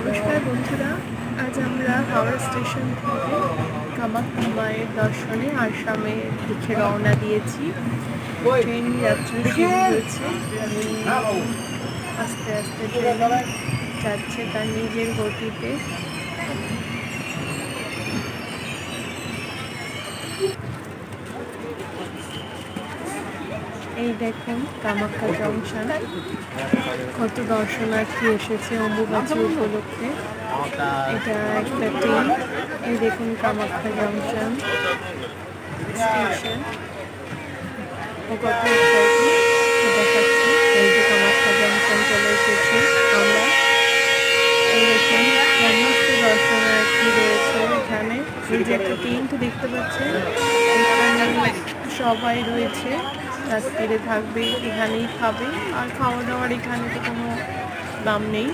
নমস্কার বন্ধুরা, আজ আমরা হাওড়া স্টেশন থেকে কামাখ্যা মায়ের দর্শনে আসামের দিকে রওনা দিয়েছি। ট্রেন যাত্রা শুরু হয়েছে। আস্তে আস্তে ট্রেন যাচ্ছে তার নিজের গতিতে। এই দেখুন কামাখ্যা জংশন, কত দর্শনার্থী এসেছে অম্বুবাচী উপলক্ষে। এটা একটা ট্রেন। এই দেখুন কামাখ্যা জংশন স্টেশন, ও কত দেখাচ্ছে। এই যে কামাখ্যা জংশন চলে এসেছি আমরা। এই দেখুন সমস্ত দর্শনার্থী রয়েছে এখানে। এই যে একটা টেন্ট দেখতে পাচ্ছেন, এখানে সবাই রয়েছে। রাত্রিরে থাকবে, এখানেই খাবে, আর খাওয়া দাওয়ার এখানে তো কোনো দাম নেই।